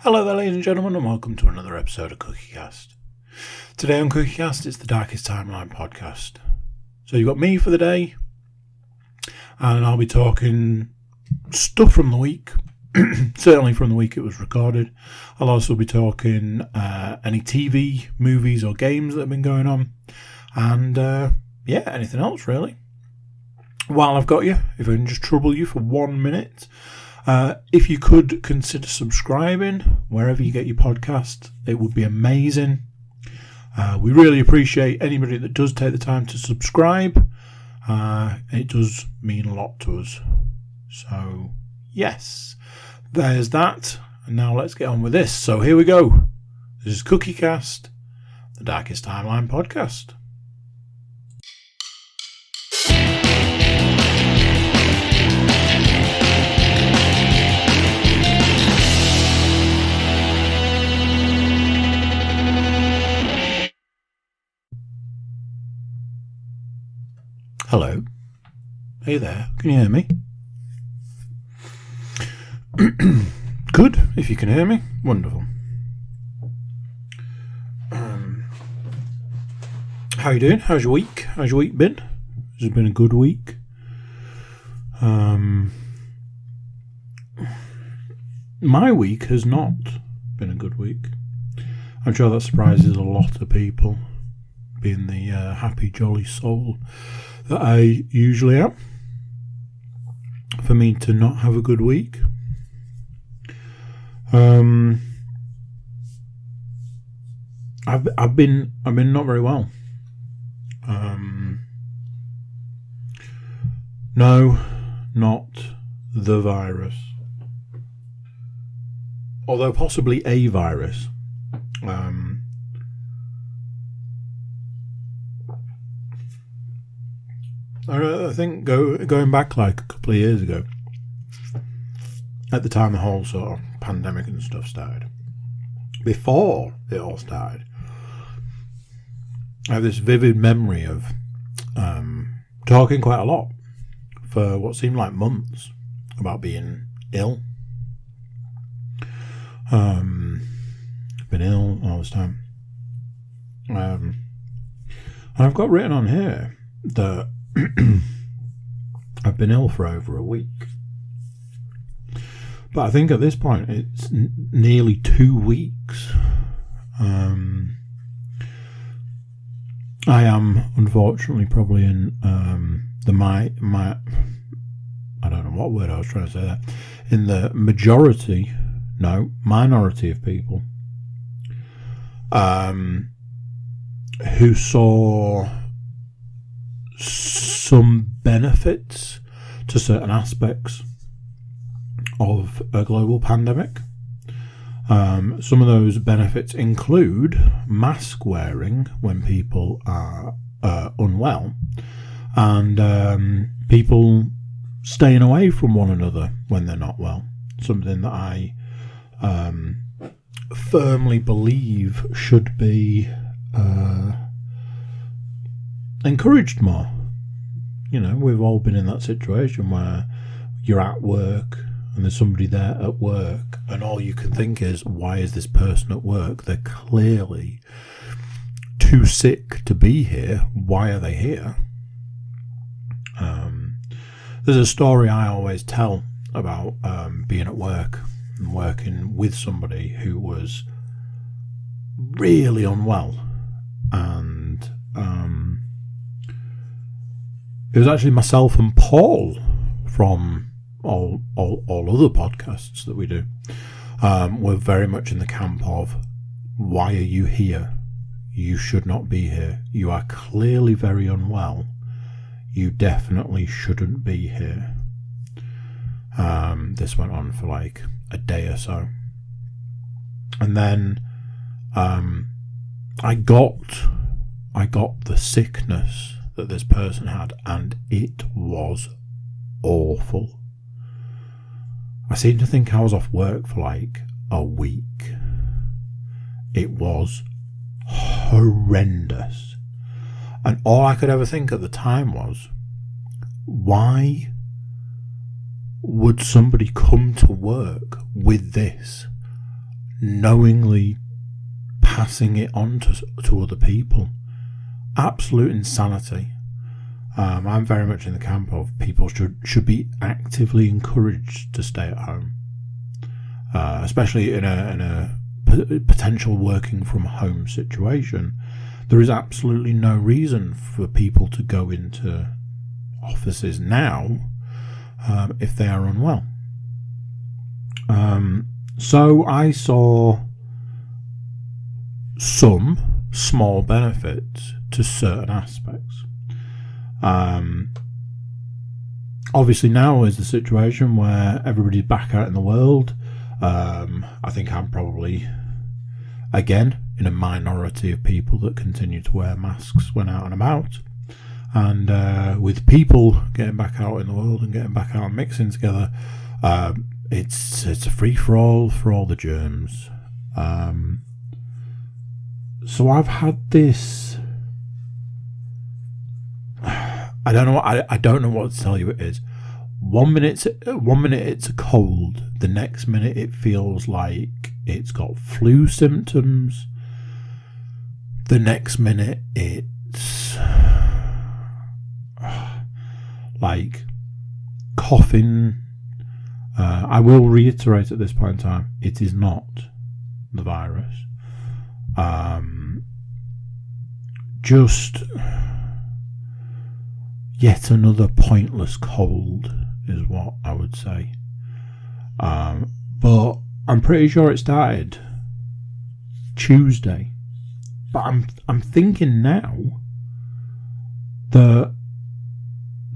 Hello there, ladies and gentlemen, and welcome to another episode of CookieCast. Today on CookieCast, it's the Darkest Timeline podcast. So you've got me for the day, and I'll be talking stuff from the week, certainly from the week it was recorded. I'll also be talking any TV, movies or games that have been going on, and anything else really. While I've got you, if I can just trouble you for 1 minute, if you could consider subscribing wherever you get your podcast, it would be amazing. We really appreciate anybody that does take the time to subscribe. It does mean a lot to us. So, yes, there's that. And now let's get on with this. So here we go. This is CookieCast, the Darkest Timeline podcast. Hello. Hey there. Can you hear me? Good. If you can hear me, wonderful. How you doing? How's your week? How's your week been? Has it been a good week? My week has not been a good week. I'm sure that surprises a lot of people, being the happy, jolly soul that I usually am. For me to not have a good week, I've been not very well. No, not the virus, although possibly a virus. I think going back like a couple of years ago, at the time the whole sort of pandemic and stuff started, before it all started, I have this vivid memory of talking quite a lot for what seemed like months about being ill. Been ill all this time. And I've got written on here that I've been ill for over a week. But I think at this point it's nearly 2 weeks. I am unfortunately probably in the I don't know what word I was trying to say there. In the minority of people who saw some benefits to certain aspects of a global pandemic. Some of those benefits include mask wearing when people are unwell, and people staying away from one another when they're not well. Something that I firmly believe should be encouraged more. You know, we've all been in that situation where you're at work and there's somebody there at work and all you can think is, why is this person at work? They're clearly too sick to be here. Why are they here? There's a story I always tell about being at work and working with somebody who was really unwell, and it was actually myself and Paul from all other podcasts that we do. We're very much in the camp of, why are you here? You should not be here. You are clearly very unwell. You definitely shouldn't be here. This went on for like a day or so. And then I got the sickness that this person had, and it was awful. I seem to think I was off work for like a week. It was horrendous. And all I could ever think at the time was, why would somebody come to work with this knowingly passing it on to other people. Absolute insanity. I'm very much in the camp of people should be actively encouraged to stay at home, especially in a potential working from home situation. There is absolutely no reason for people to go into offices now if they are unwell. So I saw some small benefits to certain aspects. Obviously now is the situation where everybody's back out in the world. I think I'm probably, again, in a minority of people that continue to wear masks when out and about. And with people getting back out in the world and getting back out and mixing together, it's a free-for-all for all the germs. So I've had this... I don't know what to tell you it is. One minute it's a cold. The next minute it feels like it's got flu symptoms. The next minute it's like coughing. I will reiterate at this point in time, it is not the virus. Just yet another pointless cold is what I would say. But I'm pretty sure it started Tuesday. But I'm thinking now that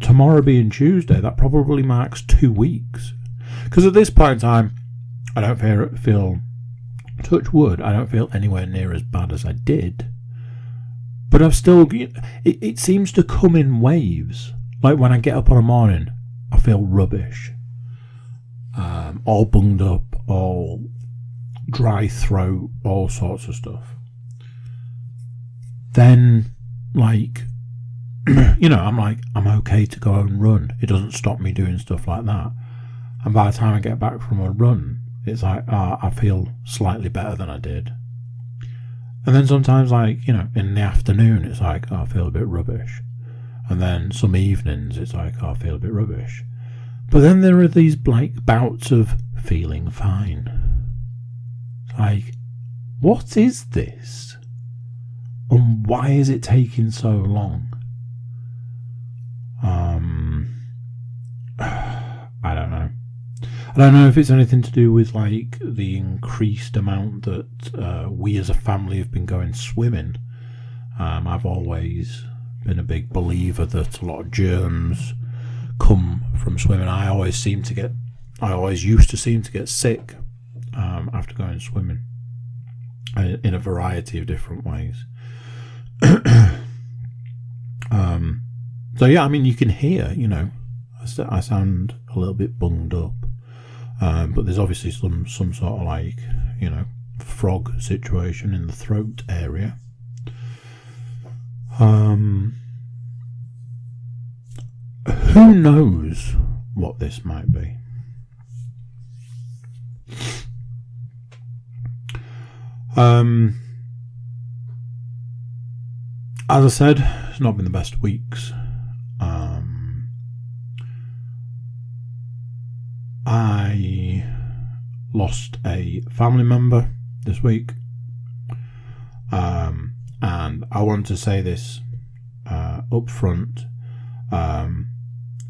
tomorrow being Tuesday, that probably marks 2 weeks. Because at this point in time, I don't feel, touch wood, I don't feel anywhere near as bad as I did. But I've still, it seems to come in waves. Like when I get up in the morning, I feel rubbish. All bunged up, all dry throat, all sorts of stuff. Then, like, I'm okay to go and run. It doesn't stop me doing stuff like that. And by the time I get back from a run, it's like, I feel slightly better than I did. And then sometimes, like, in the afternoon, it's like, I feel a bit rubbish. And then some evenings, it's like, I feel a bit rubbish. But then there are these, like, bouts of feeling fine. Like, what is this? And why is it taking so long? I don't know. I don't know if it's anything to do with, like, the increased amount that we as a family have been going swimming. I've always been a big believer that a lot of germs come from swimming. I always used to seem to get sick after going swimming in a variety of different ways. So yeah, I mean, you can hear, I sound a little bit bunged up. But there's obviously some sort of, like, frog situation in the throat area. Who knows what this might be? As I said, it's not been the best weeks. I lost a family member this week, and I want to say this up front, out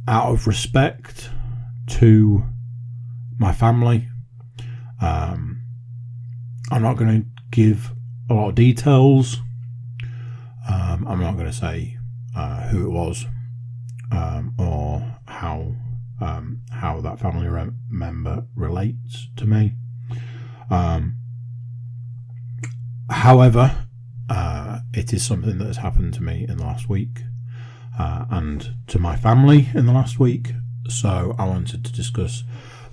of respect to my family. I'm not going to give a lot of details. I'm not going to say who it was or how that family member relates to me. However, it is something that has happened to me in the last week and to my family in the last week. So I wanted to discuss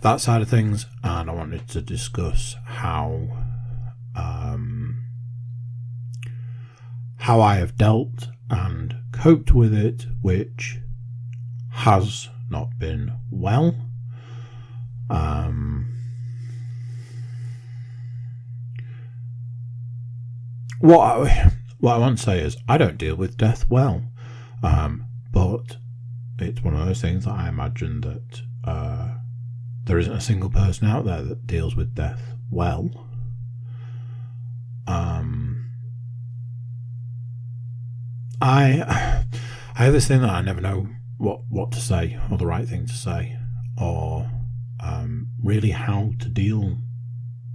that side of things, and I wanted to discuss how I have dealt and coped with it, which has not been well. what I want to say is I don't deal with death well, but it's one of those things that I imagine that there isn't a single person out there that deals with death well. I have this thing that I never know what to say or the right thing to say, or really how to deal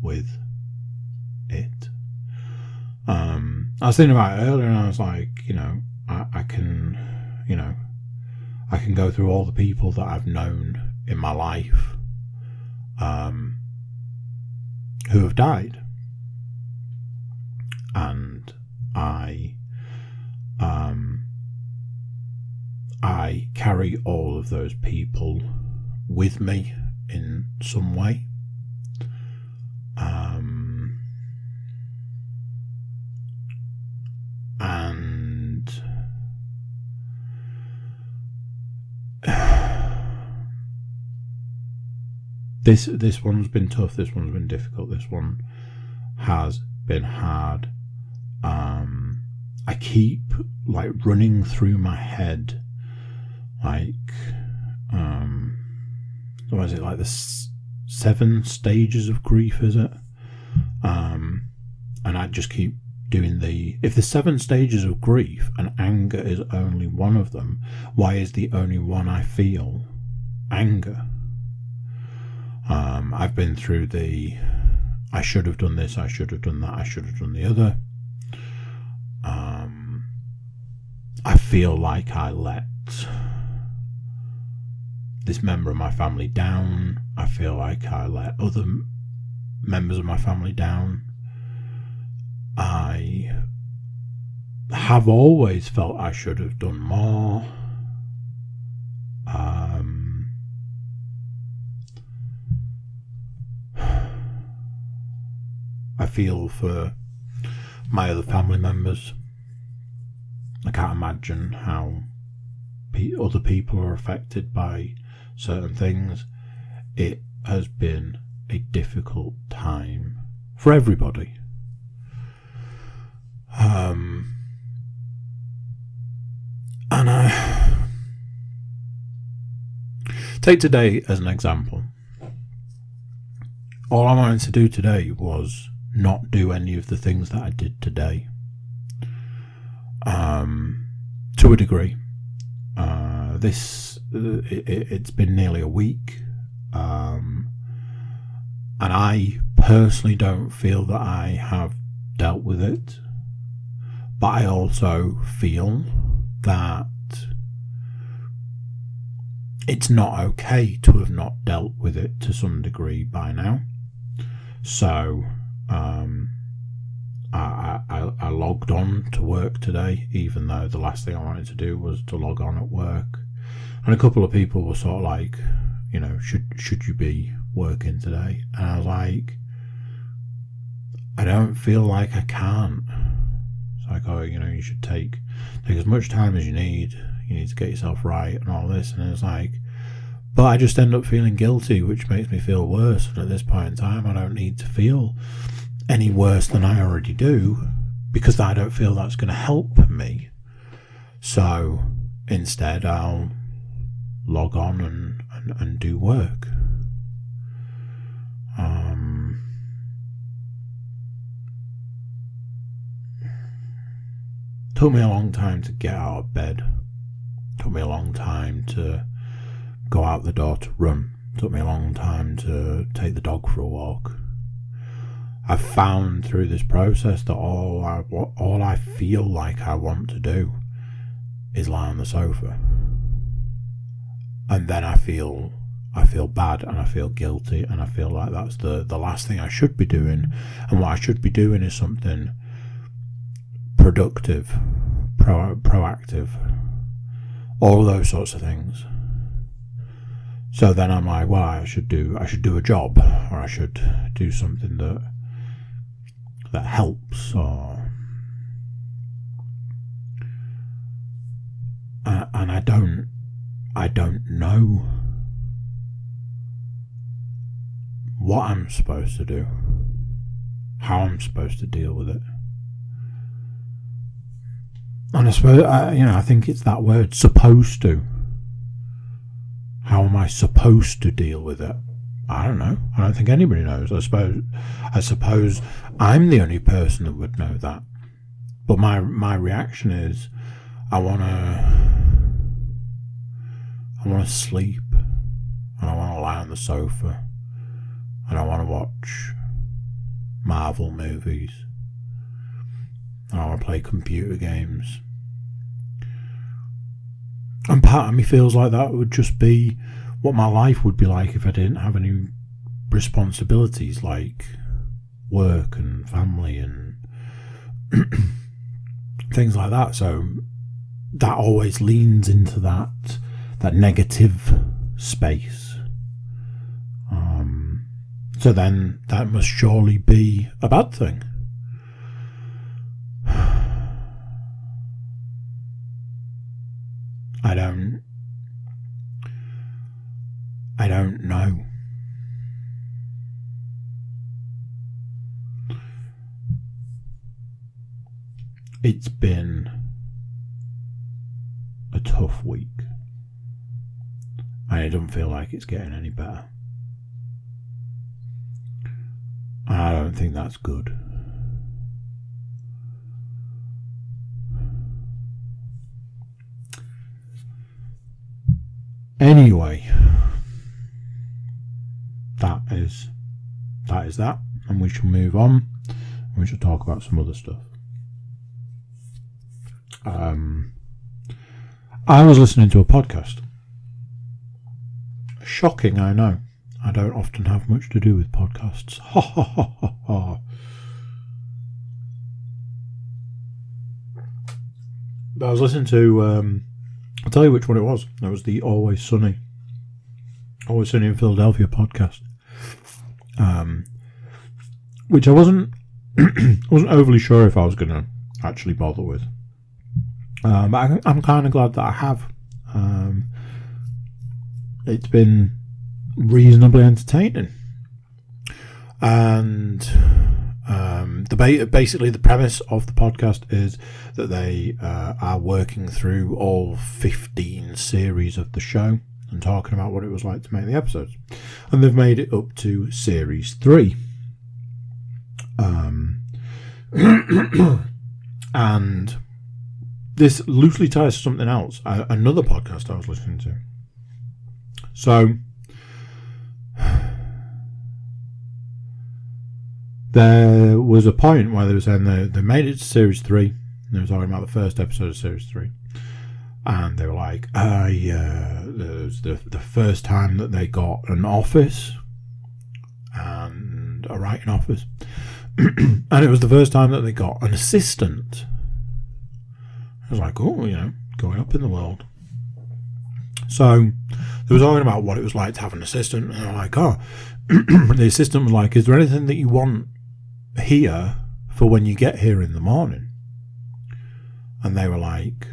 with it. I was thinking about it earlier, and I was like, I can go through all the people that I've known in my life who have died, and I carry all of those people with me in some way. And this one's been tough. This one's been difficult. This one has been hard. I keep running through my head, what is it, the 7 stages of grief, is it? And I just keep doing if the 7 stages of grief and anger is only one of them, why is the only one I feel anger? I've been through I should have done this, I should have done that, I should have done the other. I feel like I let this member of my family down. I feel like I let other members of my family down. I have always felt I should have done more. I feel for my other family members. I can't imagine how other people are affected by certain things. It has been a difficult time for everybody. And I take today as an example. All I wanted to do today was not do any of the things that I did today. To a degree. It's been nearly a week, and I personally don't feel that I have dealt with it, but I also feel that it's not okay to have not dealt with it to some degree by now. So I logged on to work today, even though the last thing I wanted to do was to log on at work. And a couple of people were sort of like, should you be working today? And I was like, I don't feel like I can't. It's like, you should take as much time as you need. You need to get yourself right and all this. And it's like, but I just end up feeling guilty, which makes me feel worse. And at this point in time, I don't need to feel any worse than I already do, because I don't feel that's going to help me. So instead I'll log on and do work. Took me a long time to get out of bed. Took me a long time to go out the door to run. Took me a long time to take the dog for a walk. I've found through this process that all I feel like I want to do is lie on the sofa, and then I feel bad and I feel guilty, and I feel like that's the last thing I should be doing. And what I should be doing is something productive, proactive, all those sorts of things. So then I'm like, well, I should do a job, or I should do something that helps, or and I don't know what I'm supposed to do, how I'm supposed to deal with it. And I suppose, I think it's that word, supposed to. How am I supposed to deal with it? I don't know. I don't think anybody knows. I suppose I'm the only person that would know that. But my reaction is, I wanna sleep, and I wanna lie on the sofa, and I wanna watch Marvel movies, and I wanna play computer games. And part of me feels like that would just be what my life would be like if I didn't have any responsibilities like work and family and things like that. So that always leans into that negative space. So then that must surely be a bad thing. I don't know. It's been a tough week, and it doesn't feel like it's getting any better. I don't think that's good. Anyway, that is that, and we shall move on, and we shall talk about some other stuff. I was listening to a podcast. Shocking, I know. I don't often have much to do with podcasts. Ha ha ha ha ha. But I was listening to, I'll tell you which one it was. It was the Always Sunny in Philadelphia podcast. Which I wasn't overly sure if I was going to actually bother with. But I'm kind of glad that I have. It's been reasonably entertaining. And basically the premise of the podcast is that they are working through all 15 series of the show and talking about what it was like to make the episodes. And they've made it up to series 3. And this loosely ties to something else, another podcast I was listening to. So there was a point where they were saying they made it to series 3, and they were talking about the first episode of series 3, and they were like, it was the first time that they got an office and a writing office, and it was the first time that they got an assistant. I was like, oh, going up in the world. So they were talking about what it was like to have an assistant, and they were like, the assistant was like, is there anything that you want here for when you get here in the morning? And they were like,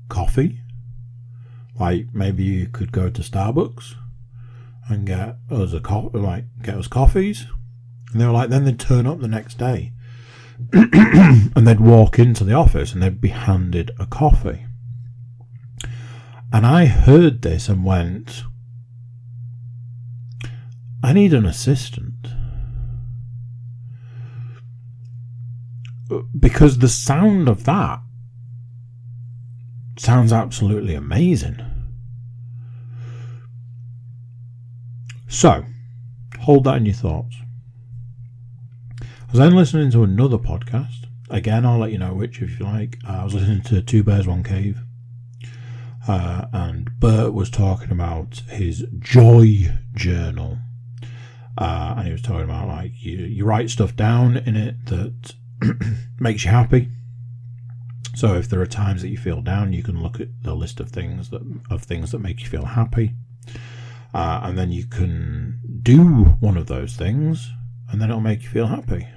coffee. Like, maybe you could go to Starbucks and get us coffees. And they were like, then they'd turn up the next day and they'd walk into the office and they'd be handed a coffee. And I heard this and went, I need an assistant. Because the sound of that sounds absolutely amazing. So, hold that in your thoughts. I was then listening to another podcast. Again, I'll let you know which if you like. I was listening to Two Bears, One Cave. And Bert was talking about his joy journal. And he was talking about, like, you write stuff down in it that makes you happy. So if there are times that you feel down, you can look at the list of things that make you feel happy. And then you can do one of those things, and then it'll make you feel happy.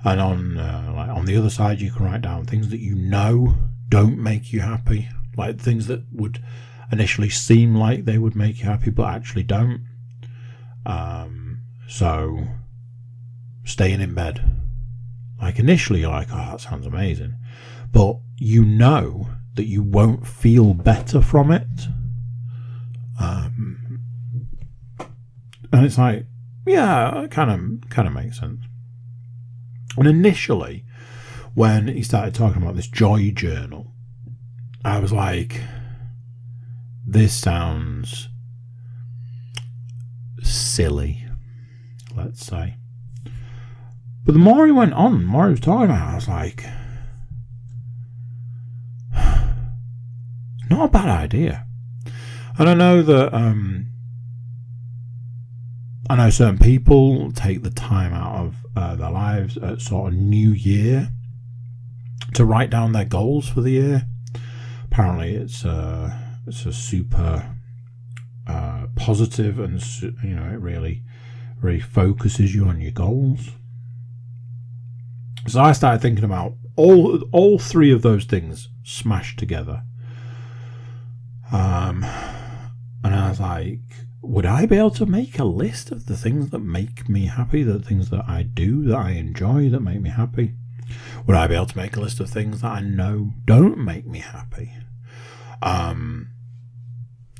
And on the other side, you can write down things that you know don't make you happy, like things that would initially seem like they would make you happy, but actually don't. So staying in bed, Like initially you're like, oh, that sounds amazing. But you know that you won't feel better from it. And it's like, yeah, it kind of makes sense. And initially, when he started talking about this joy journal, I was like, this sounds silly, let's say. But the more he went on, the more he was talking about it, I was like, it's not a bad idea. And I know that I know certain people take the time out of their lives at sort of New Year to write down their goals for the year. Apparently, it's a super positive, and it really focuses you on your goals. So I started thinking about all three of those things smashed together. And I was like, would I be able to make a list of the things that make me happy, the things that I do, that I enjoy, that make me happy? Would I be able to make a list of things that I know don't make me happy?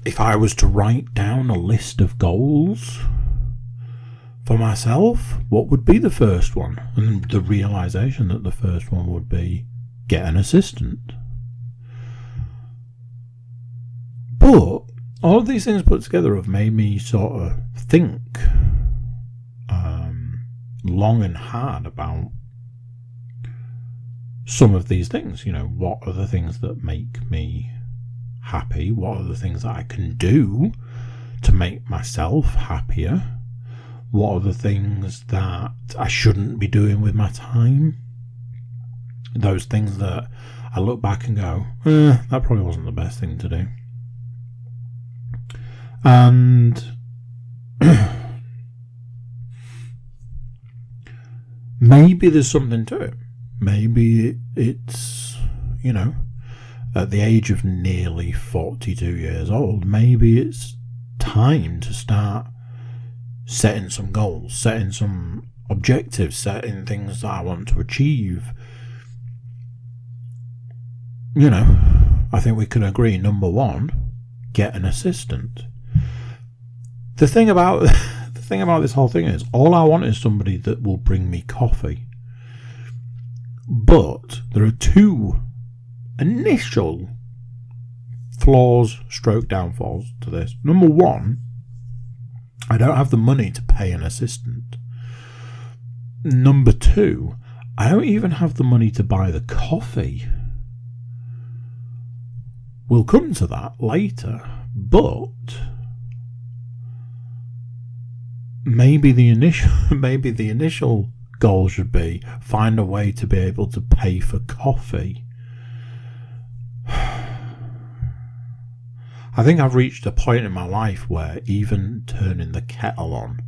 If I was to write down a list of goals for myself, what would be the first one? And the realization that the first one would be get an assistant. But all of these things put together have made me sort of think long and hard about some of these things. What are the things that make me happy? What are the things that I can do to make myself happier? What are the things that I shouldn't be doing with my time? Those things that I look back and go, that probably wasn't the best thing to do. And maybe there's something to it. Maybe it's, at the age of nearly 42 years old, maybe it's time to start setting some goals, setting some objectives, setting things that I want to achieve. I think we can agree, number one, get an assistant. The thing about this whole thing is, all I want is somebody that will bring me coffee. But there are two initial flaws stroke downfalls to this. Number one, I don't have the money to pay an assistant. Number two, I don't even have the money to buy the coffee. We'll come to that later, but maybe the initial goal should be find a way to be able to pay for coffee. I think I've reached a point in my life where even turning the kettle on,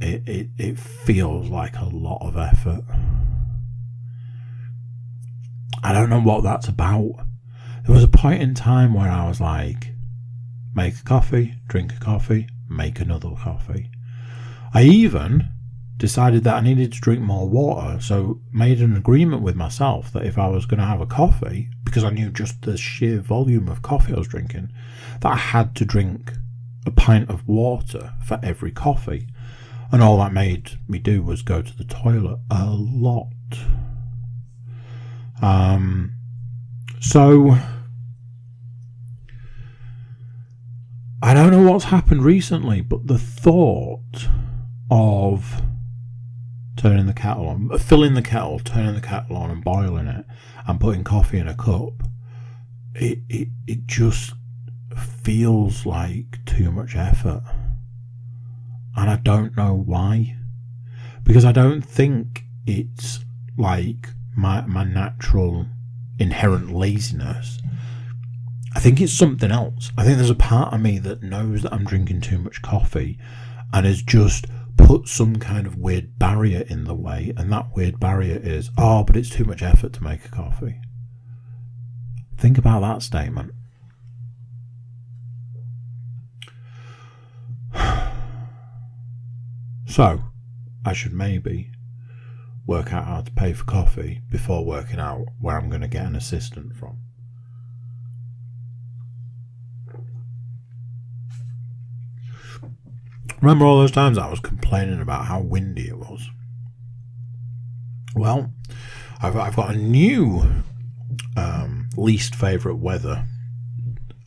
it feels like a lot of effort. I don't know what that's about. There was a point in time where I was like, make a coffee, drink a coffee, make another coffee. I even decided that I needed to drink more water, so made an agreement with myself that if I was going to have a coffee, because I knew just the sheer volume of coffee I was drinking, that I had to drink a pint of water for every coffee. And all that made me do was go to the toilet a lot. So I don't know what's happened recently, but the thought of turning the kettle on, filling the kettle, turning the kettle on and boiling it and putting coffee in a cup, it just feels like too much effort. And I don't know why. Because I don't think it's like my natural inherent laziness. I think it's something else. I think there's a part of me that knows that I'm drinking too much coffee and has just put some kind of weird barrier in the way, and that weird barrier is, but it's too much effort to make a coffee. Think about that statement. So, I should maybe work out how to pay for coffee before working out where I'm going to get an assistant from. Remember all those times I was complaining about how windy it was? Well, I've got a new least favourite weather,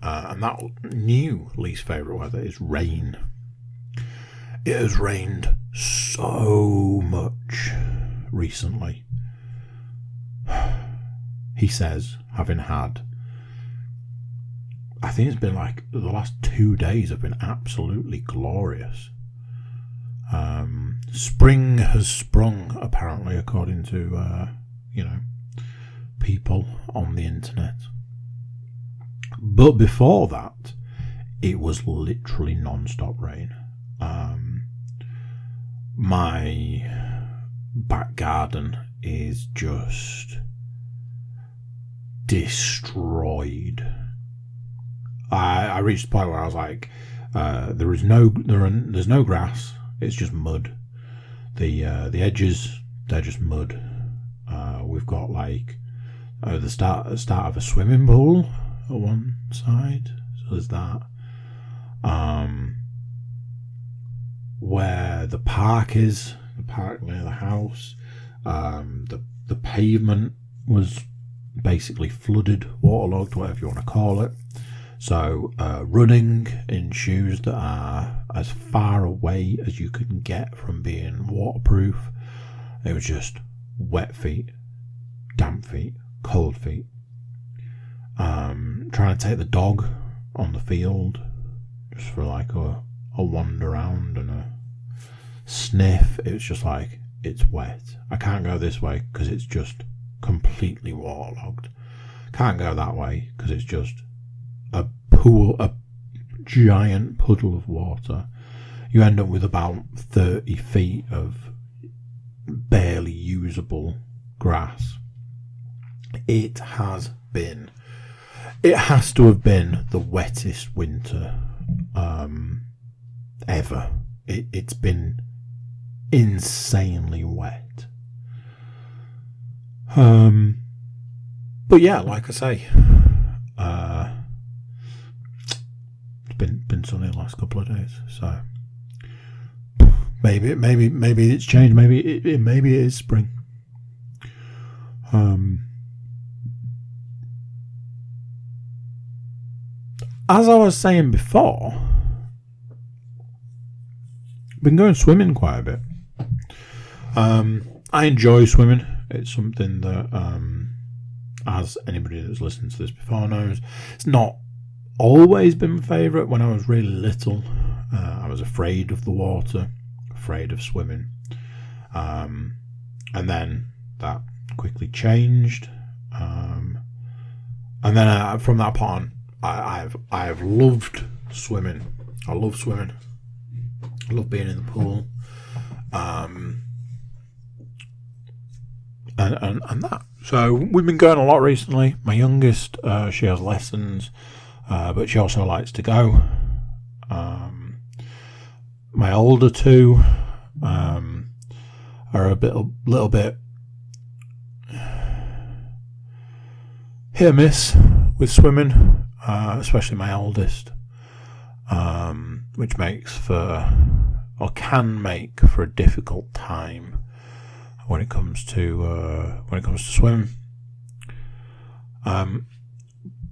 and that new least favourite weather is rain. It has rained so much recently. He says, having had, I think it's been like the last 2 days have been absolutely glorious. Spring has sprung, apparently, according to people on the internet. But before that, it was literally non-stop rain. My back garden is just destroyed. I reached the point where I was like, there's no grass. It's just mud. The edges, they're just mud. We've got like the start of a swimming pool at one side. So there's that. Where the park is, the park near the house, the pavement was basically flooded, waterlogged, whatever you want to call it. So running in shoes that are as far away as you can get from being waterproof, it was just wet feet, damp feet, cold feet. Trying to take the dog on the field just for like a wander around and a sniff. It was just like, it's wet. I can't go this way because it's just completely waterlogged. Can't go that way because it's just a giant puddle of water. You end up with about 30 feet of barely usable grass. It has to have been the wettest winter ever. It's been insanely wet. But yeah, like I say, it's been sunny the last couple of days, so maybe it's changed. Maybe it is spring. As I was saying before, I've been going swimming quite a bit. I enjoy swimming. It's something that, as anybody that's listened to this before knows, it's not always been my favourite. When I was really little, I was afraid of the water, afraid of swimming. And then that quickly changed. And then from that point on, I've loved swimming. I love swimming. I love being in the pool. And that. So we've been going a lot recently. My youngest, she has lessons, but she also likes to go. My older two are a little bit hit or miss with swimming, especially my oldest, which can make for a difficult time when it comes to swimming.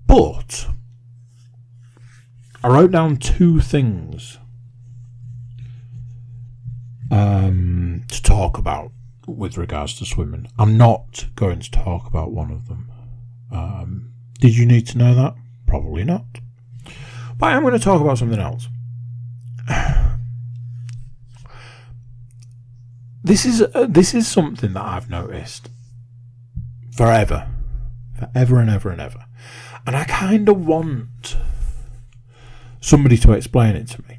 But I wrote down two things to talk about with regards to swimming. I'm not going to talk about one of them. Did you need to know that? Probably not. But I'm going to talk about something else. This is something that I've noticed forever and ever. And I kind of want somebody to explain it to me.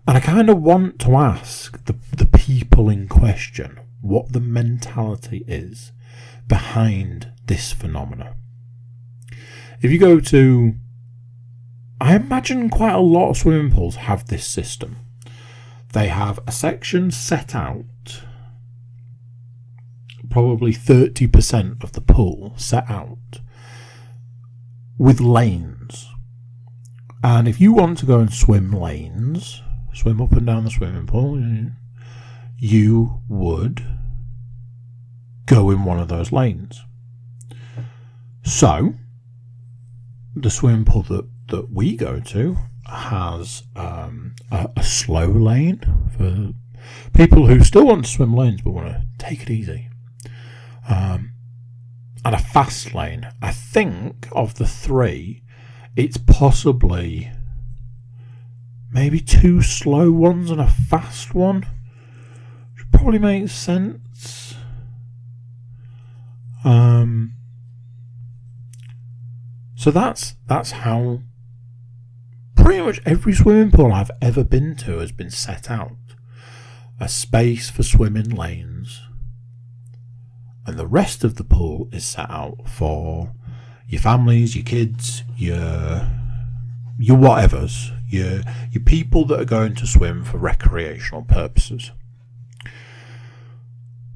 And I kind of want to ask the people in question what the mentality is behind this phenomena. If you go to, I imagine quite a lot of swimming pools have this system. They have a section set out probably 30% of the pool set out with lanes. And if you want to go and swim lanes, swim up and down the swimming pool, you would go in one of those lanes. So, the swimming pool that we go to has a slow lane for people who still want to swim lanes but want to take it easy. And a fast lane. I think of the three, it's possibly maybe 2 slow ones and a fast one. Which probably makes sense. So that's how pretty much every swimming pool I've ever been to has been set out. A space for swimming lanes. And the rest of the pool is set out for your families, your kids, your whatevers, your people that are going to swim for recreational purposes.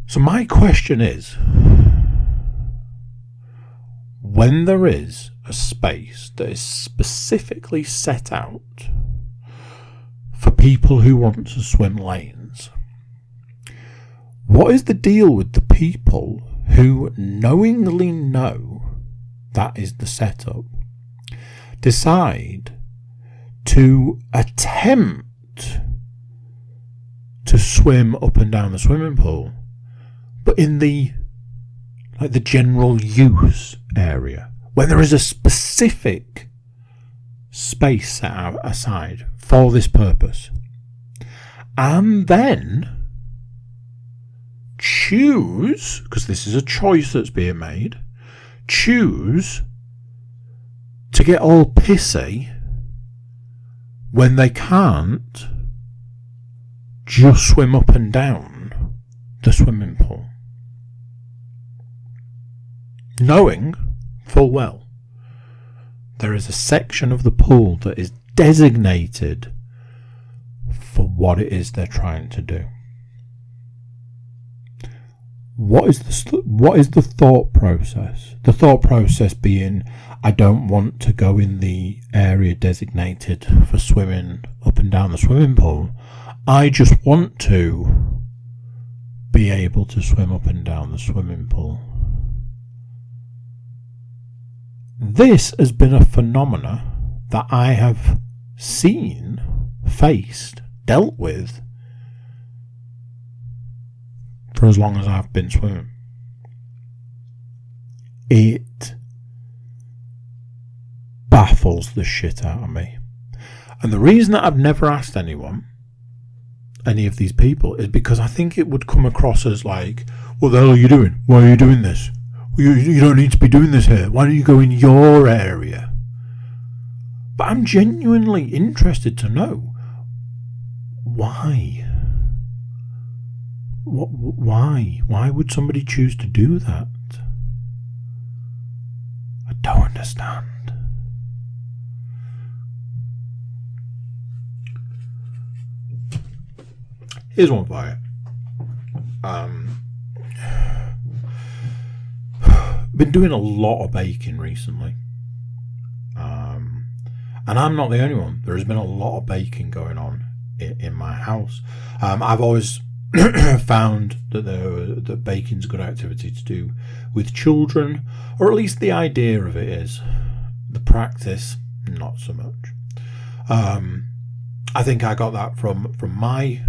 So my question is, when there is a space that is specifically set out for people who want to swim lanes, what is the deal with the people who knowingly know that is the setup, decide to attempt to swim up and down the swimming pool, but in the general use area, when there is a specific space set out aside for this purpose, and then choose, because this is a choice that's being made, choose to get all pissy when they can't just swim up and down the swimming pool, knowing full well there is a section of the pool that is designated for what it is they're trying to do. What is the thought process? The thought process being, I don't want to go in the area designated for swimming up and down the swimming pool. I just want to be able to swim up and down the swimming pool. This has been a phenomena that I have seen, faced, dealt with for as long as I've been swimming. It baffles the shit out of me. And the reason that I've never asked anyone, any of these people, is because I think it would come across as like, what the hell are you doing? Why are you doing this? You don't need to be doing this here. Why don't you go in your area? But I'm genuinely interested to know why. Why? Why would somebody choose to do that? I don't understand. Here's one for you. Been doing a lot of baking recently. And I'm not the only one. There has been a lot of baking going on in my house. I've always found that baking's a good activity to do with children, or at least the idea of it is. The practice, not so much. I think I got that from my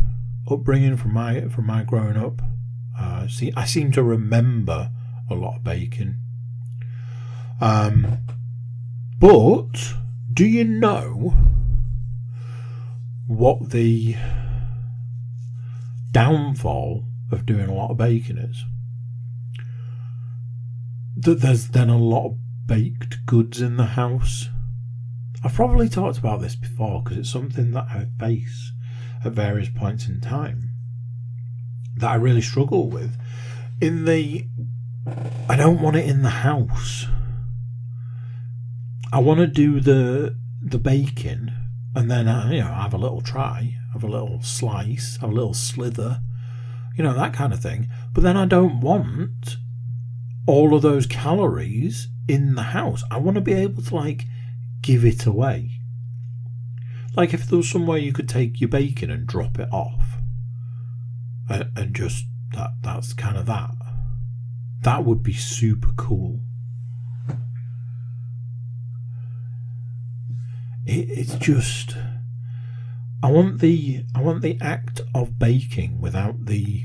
upbringing, from my growing up. I seem to remember a lot of baking. But do you know what the downfall of doing a lot of baking is? That there's then a lot of baked goods in the house. I've probably talked about this before because it's something that I face at various points in time that I really struggle with. I don't want it in the house. I want to do the baking and then have a little try, have a little slice, have a little slither, that kind of thing. But then I don't want all of those calories in the house. I want to be able to give it away. Like if there was some way you could take your bacon and drop it off, and just that's kind of that. That would be super cool. It's just, I want the act of baking without the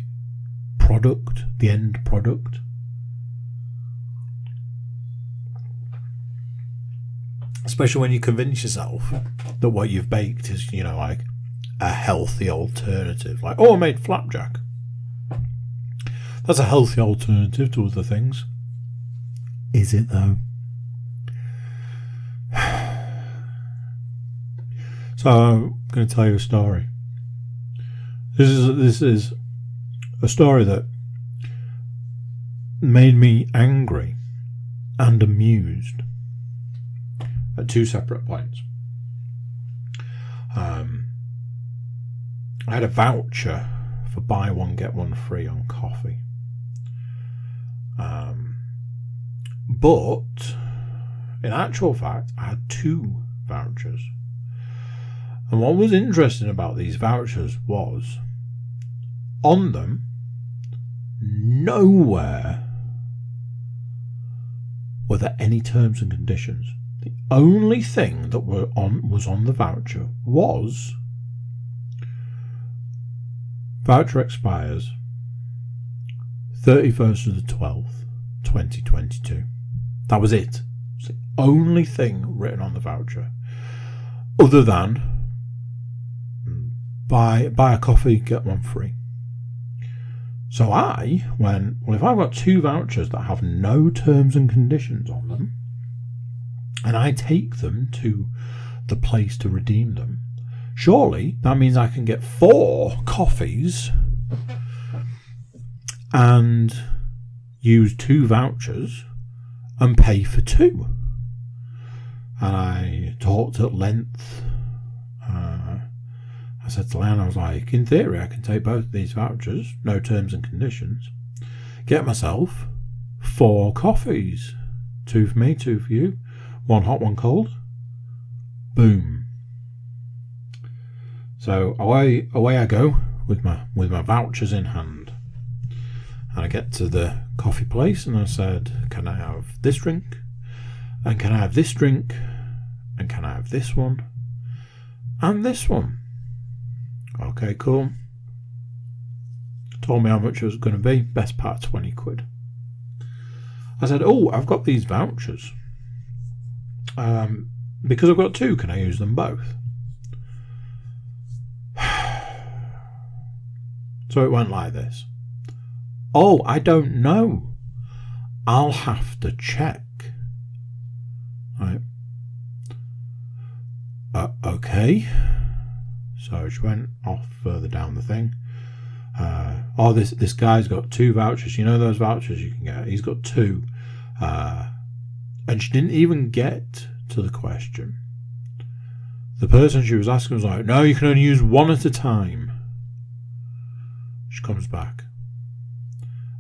product, the end product. Especially when you convince yourself that what you've baked is, a healthy alternative. Like, I made flapjack. That's a healthy alternative to other things. Is it though? So I'm going to tell you a story. This is a story that made me angry and amused at two separate points. I had a voucher for buy one get one free on coffee. But in actual fact, I had two vouchers. And what was interesting about these vouchers was, on them, nowhere were there any terms and conditions. The only thing that was on the voucher was voucher expires 31st of the 12th, 2022. That was it. It's the only thing written on the voucher, other than buy a coffee, get one free. So I went, well, if I've got two vouchers that have no terms and conditions on them, and I take them to the place to redeem them, surely that means I can get 4 coffees and use 2 vouchers and pay for 2. And I talked at length. I said to Leanne, I was like, in theory, I can take both of these vouchers, no terms and conditions, get myself 4 coffees. 2 for me, 2 for you. 1 hot, 1 cold. Boom. So away I go with my vouchers in hand. And I get to the coffee place and I said, can I have this drink? And can I have this drink? And can I have this one? And this one? Okay, cool. Told me how much it was going to be. Best part, 20 quid. I said, I've got these vouchers. Because I've got 2, can I use them both? So it went like this. I don't know. I'll have to check. Right. Okay. So she went off further down the thing. This guy's got 2 vouchers. You know those vouchers you can get? He's got 2. And she didn't even get to the question. The person she was asking was like, no, you can only use 1 at a time. She comes back.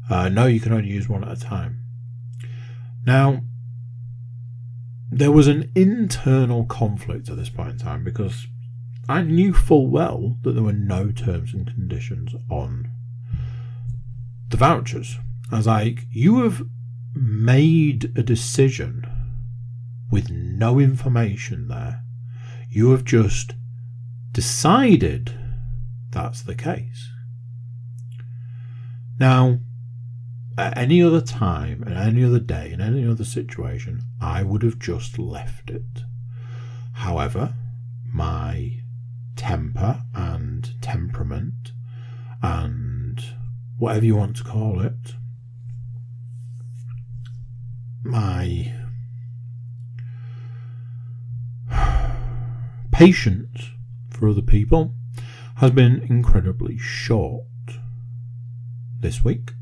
No, you can only use 1 at a time. Now, there was an internal conflict at this point in time because I knew full well that there were no terms and conditions on the vouchers. I was like, you have made a decision with no information there. You have just decided that's the case. Now, at any other time, and any other day, in any other situation, I would have just left it. However, my temper and temperament and whatever you want to call it, my patience for other people has been incredibly short this week.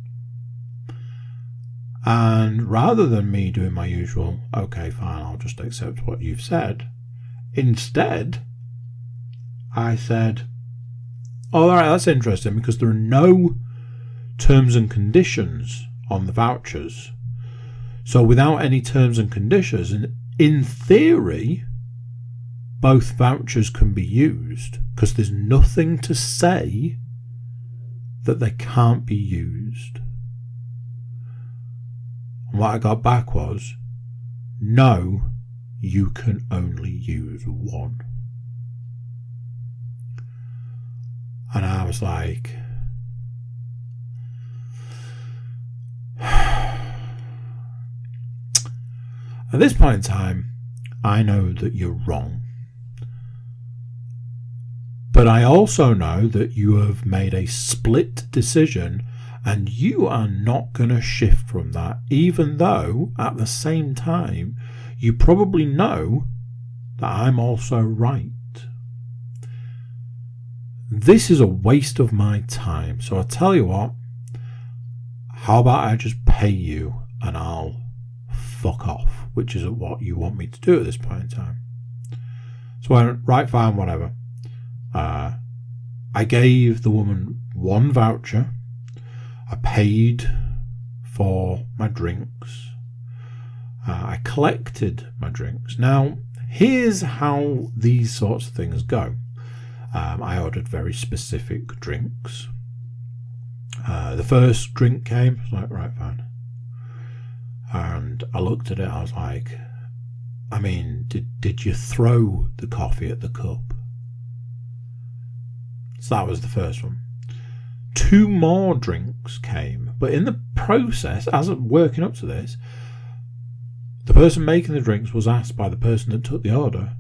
And rather than me doing my usual, okay, fine, I'll just accept what you've said, instead, I said, all right, that's interesting, because there are no terms and conditions on the vouchers. So without any terms and conditions, in theory, both vouchers can be used because there's nothing to say that they can't be used. And what I got back was, no, you can only use one. And I was like, at this point in time, I know that you're wrong. But I also know that you have made a split decision and you are not going to shift from that, even though at the same time, you probably know that I'm also right. This is a waste of my time. So I'll tell you what, how about I just pay you and I'll fuck off, which is what you want me to do at this point in time. So I went, right, fine, whatever. I gave the woman one voucher. I paid for my drinks. I collected my drinks. Now, here's how these sorts of things go. I ordered very specific drinks. The first drink came. I was like, right, fine. And I looked at it. I was like, I mean, did you throw the coffee at the cup? So that was the first one. 2 more drinks came. But in the process, as I'm working up to this, the person making the drinks was asked by the person that took the order,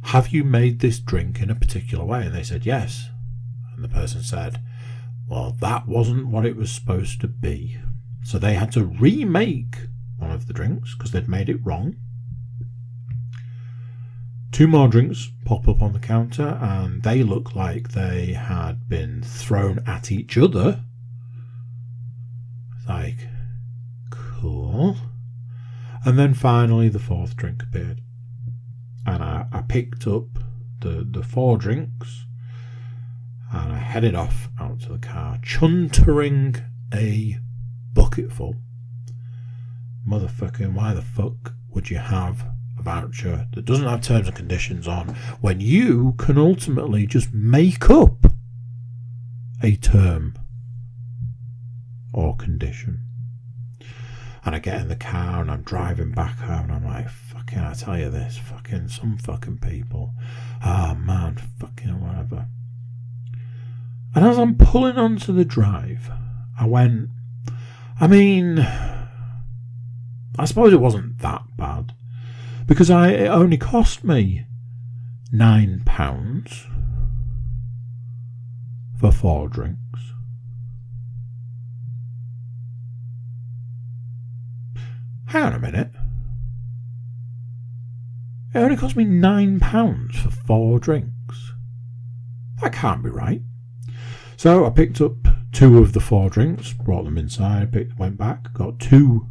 have you made this drink in a particular way? And they said, yes. And the person said, well, that wasn't what it was supposed to be. So they had to remake one of the drinks because they'd made it wrong. 2 more drinks pop up on the counter and they look like they had been thrown at each other. It's like, cool. And then finally the 4th drink appeared. And I picked up the 4 drinks and I headed off out to the car, chuntering a bucketful. Motherfucking, why the fuck would you have a voucher that doesn't have terms and conditions on when you can ultimately just make up a term or condition? And I get in the car and I'm driving back home and I'm like, fucking, I tell you this, fucking some fucking people. Oh man, fucking whatever. And as I'm pulling onto the drive, I went, I mean, I suppose it wasn't that bad. Because it only cost me £9 for 4 drinks. Hang on a minute. It only cost me £9 for 4 drinks. That can't be right. So I picked up 2 of the 4 drinks, brought them inside, went back, got 2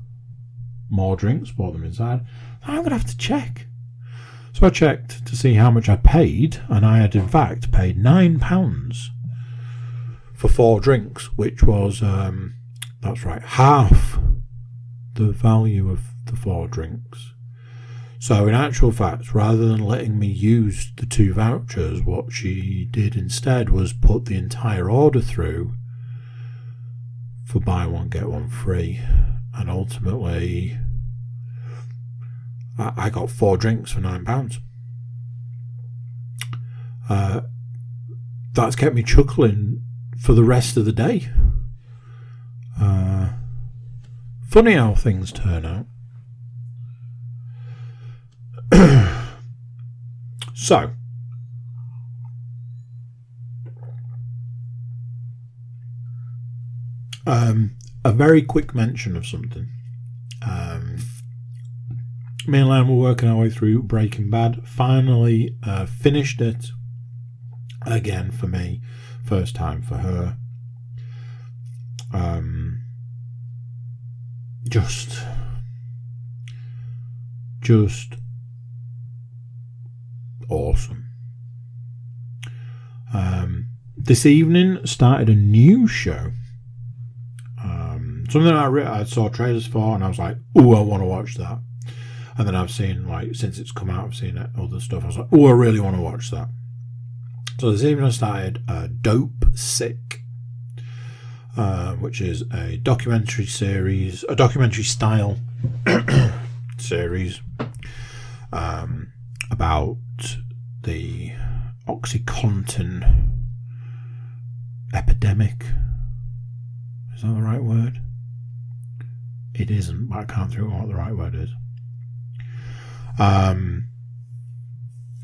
more drinks, brought them inside. I'm going to have to check. So I checked to see how much I paid, and I had in fact paid £9 for 4 drinks, which was, that's right, half the value of the 4 drinks. So in actual fact, rather than letting me use the 2 vouchers, what she did instead was put the entire order through for buy one, get one free. And ultimately, I got 4 drinks for £9. That's kept me chuckling for the rest of the day. Funny how things turn out. So, a very quick mention of something. Me and Lan were working our way through Breaking Bad. Finally finished it again for me. First time for her. Just awesome. This evening started a new show something I saw trailers for, and I was like, oh, I want to watch that. And then I've seen, like, since it's come out, I've seen other stuff. I was like, oh, I really want to watch that. So this evening I started Dope Sick, which is a documentary series, a documentary style series about the OxyContin epidemic. Is that the right word? It isn't, but I can't think of what the right word is.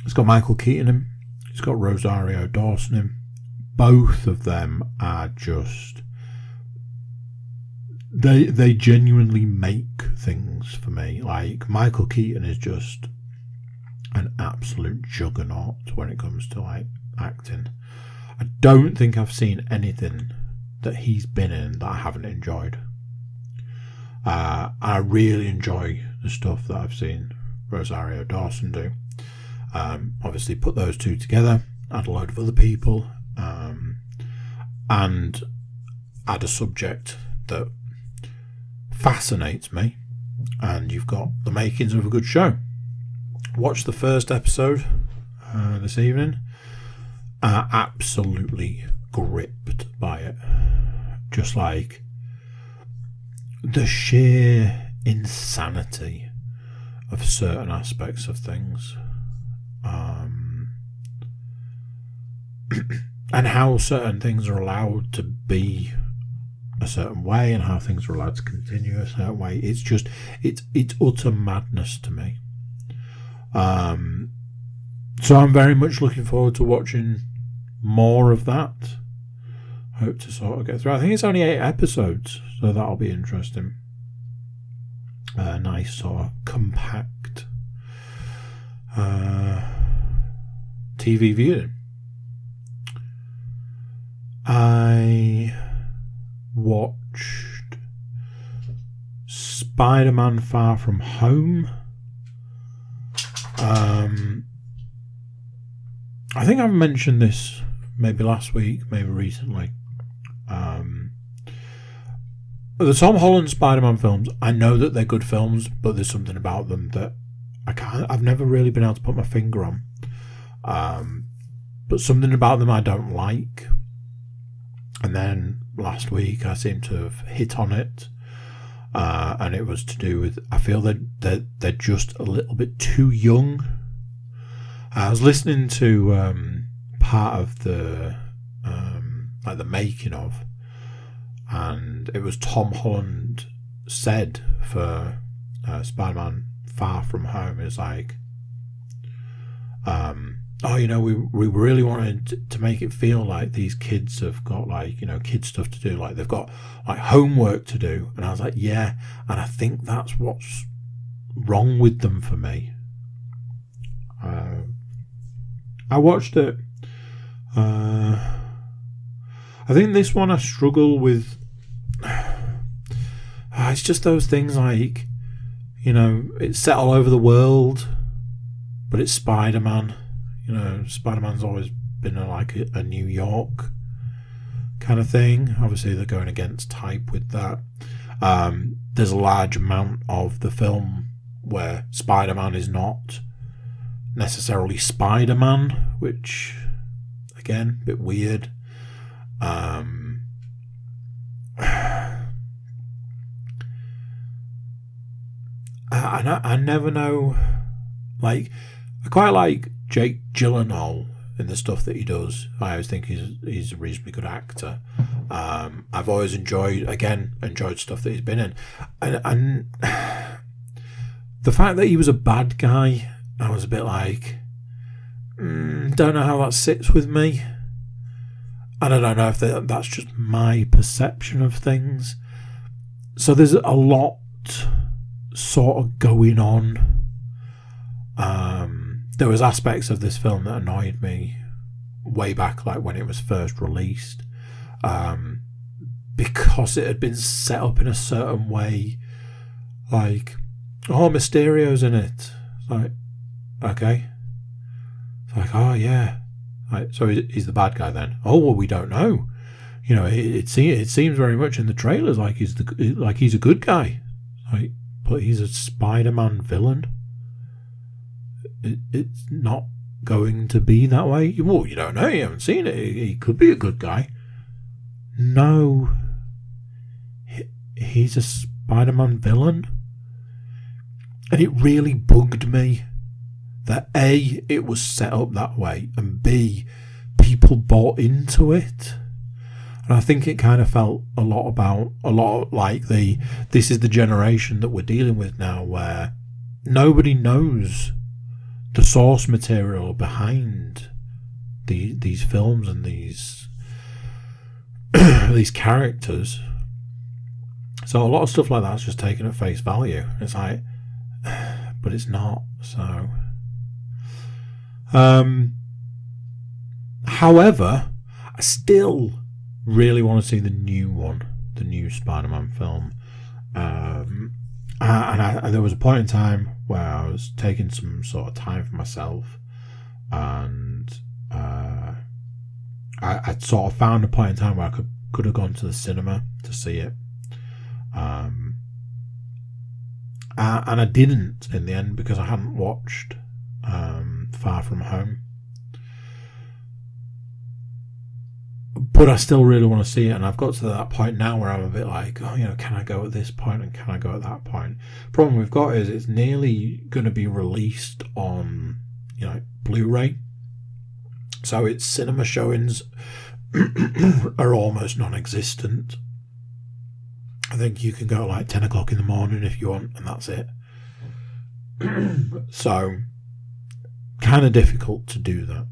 It's got Michael Keaton in. It's got Rosario Dawson in. Both of them are just... They genuinely make things for me. Like, Michael Keaton is just an absolute juggernaut when it comes to, like, acting. I don't think I've seen anything that he's been in that I haven't enjoyed. I really enjoy the stuff that I've seen Rosario Dawson do. Obviously put those two together, add a load of other people, and add a subject that fascinates me, and you've got the makings of a good show. Watched the first episode this evening. Absolutely gripped by it. Just like the sheer insanity of certain aspects of things, and how certain things are allowed to be a certain way and how things are allowed to continue a certain way. It's just it's utter madness to me. So I'm very much looking forward to watching more of that. Hope to sort of get through. I think it's only 8 episodes, so that'll be interesting. Nice sort of compact TV viewing. I watched Spider-Man Far From Home. I think I've mentioned this maybe last week, maybe recently. The Tom Holland Spider-Man films, I know that they're good films, but there's something about them that I've never really been able to put my finger on. But something about them I don't like. And then last week I seem to have hit on it. And it was to do with, I feel that they're just a little bit too young. I was listening to part of the like the making of, and it was Tom Holland said for Spider-Man Far From Home, is like, oh, you know, we really wanted to make it feel like these kids have got, like, you know, kid stuff to do, like they've got like homework to do. And I was like, yeah, and I think that's what's wrong with them for me. I watched it. I think this one I struggle with. It's just those things like, you know, it's set all over the world, but it's Spider-Man. You know, Spider-Man's always been a New York kind of thing. Obviously, they're going against type with that. There's a large amount of the film where Spider-Man is not necessarily Spider-Man, which, again, a bit weird. I never know. Like, I quite like Jake Gyllenhaal in the stuff that he does. I always think he's a reasonably good actor. I've always enjoyed stuff that he's been in, and the fact that he was a bad guy, I was a bit like, don't know how that sits with me. And I don't know if that's just my perception of things. So there's a lot sort of going on. There was aspects of this film that annoyed me way back, like when it was first released, because it had been set up in a certain way. Like, oh, Mysterio's in it. It's like, okay. It's like, oh yeah. Right, so he's the bad guy then. Oh, well, we don't know. it seems very much in the trailers like he's a good guy, but he's a Spider-Man villain. It's not going to be that way. Well, you don't know. You haven't seen it. He could be a good guy. No, he's a Spider-Man villain, and it really bugged me that A, it was set up that way, and B, people bought into it. And I think it kind of felt a lot like this is the generation that we're dealing with now, where nobody knows the source material behind these films and these these characters. So a lot of stuff like that's just taken at face value. It's like, but it's not. So, however, I still really want to see the new Spider-Man film. And there was a point in time where I was taking some sort of time for myself, and I sort of found a point in time where I could have gone to the cinema to see it, and I didn't in the end because I hadn't watched Far From Home. But I still really want to see it, and I've got to that point now where I'm a bit like, can I go at this point and can I go at that point? Problem we've got is it's nearly going to be released on, Blu-ray. So its cinema showings are almost non-existent. I think you can go at like 10 o'clock in the morning if you want, and that's it. So, kind of difficult to do that.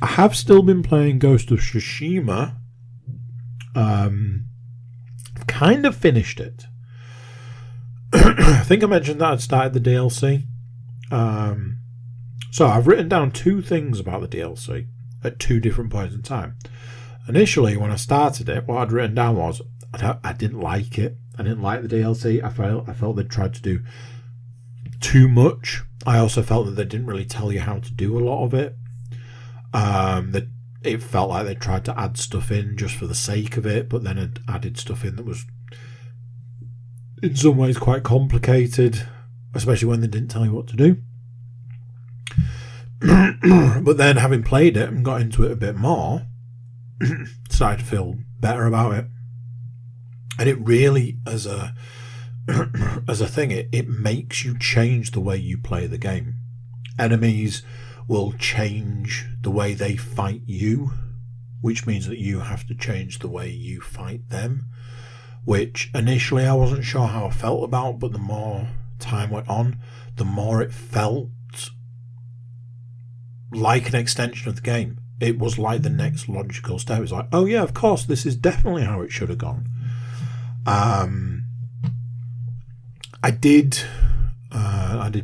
I have still been playing Ghost of Tsushima. I've kind of finished it. I think I mentioned that I'd started the DLC. So I've written down two things about the DLC at two different points in time. Initially, when I started it, what I'd written down was I didn't like it. I didn't like the DLC. I felt they'd tried to do too much. I also felt that they didn't really tell you how to do a lot of it. That it felt like they tried to add stuff in just for the sake of it, but then it added stuff in that was in some ways quite complicated, especially when they didn't tell you what to do. But then, having played it and got into it a bit more, started to feel better about it. And it really, as a thing, it makes you change the way you play the game. Enemies will change the way they fight you, which means that you have to change the way you fight them, which initially I wasn't sure how I felt about, but the more time went on, the more it felt like an extension of the game. It was like the next logical step. It was like, oh yeah, of course, this is definitely how it should have gone. I did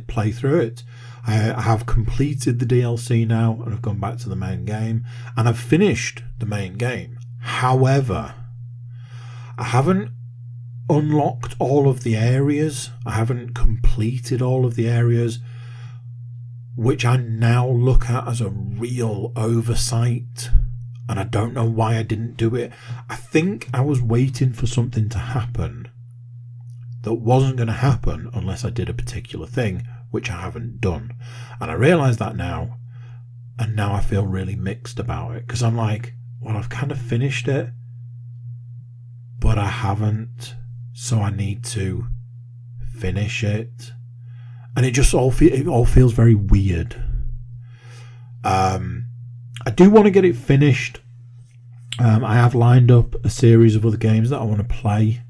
play through it. I have completed the DLC now, and I've gone back to the main game, and I've finished the main game. However, I haven't unlocked all of the areas. I haven't completed all of the areas, which I now look at as a real oversight, and I don't know why I didn't do it. I think I was waiting for something to happen that wasn't going to happen unless I did a particular thing, which I haven't done. And I realise that now, and now I feel really mixed about it, because I'm like, well, I've kind of finished it, but I haven't, so I need to finish it. And it just all feels very weird. I do want to get it finished. I have lined up a series of other games that I want to play.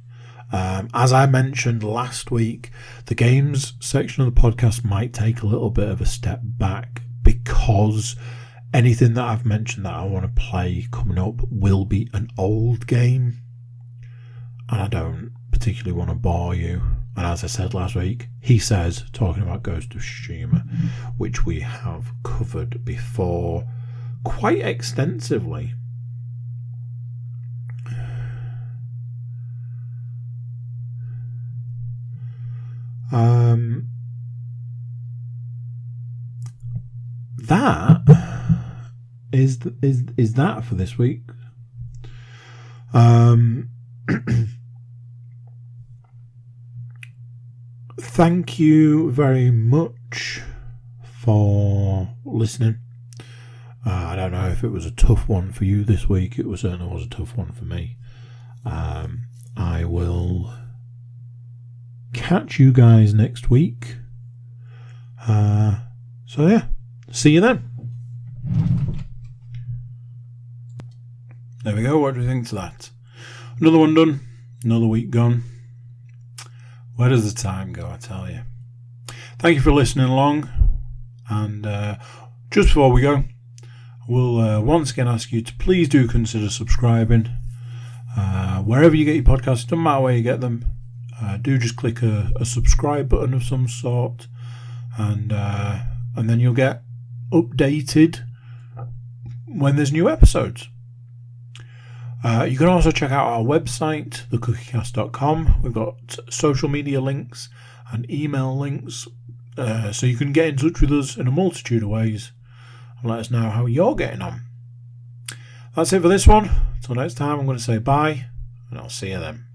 As I mentioned last week, the games section of the podcast might take a little bit of a step back, because anything that I've mentioned that I want to play coming up will be an old game, and I don't particularly want to bore you. And as I said last week, he says, talking about Ghost of Tsushima, which we have covered before quite extensively. that is that for this week. Thank you very much for listening. I don't know if it was a tough one for you this week. It certainly was a tough one for me. I will catch you guys next week. So yeah, see you then. There we go. What do you think to that? Another one done. Another week gone. Where does the time go, I tell you? Thank you for listening along. And just before we go, we'll once again ask you to please do consider subscribing. Wherever you get your podcasts, it doesn't matter where you get them. Do just click a subscribe button of some sort, and then you'll get updated when there's new episodes. You can also check out our website, thecookiecast.com. We've got social media links and email links, so you can get in touch with us in a multitude of ways and let us know how you're getting on. That's it for this one. Until next time, I'm going to say bye, and I'll see you then.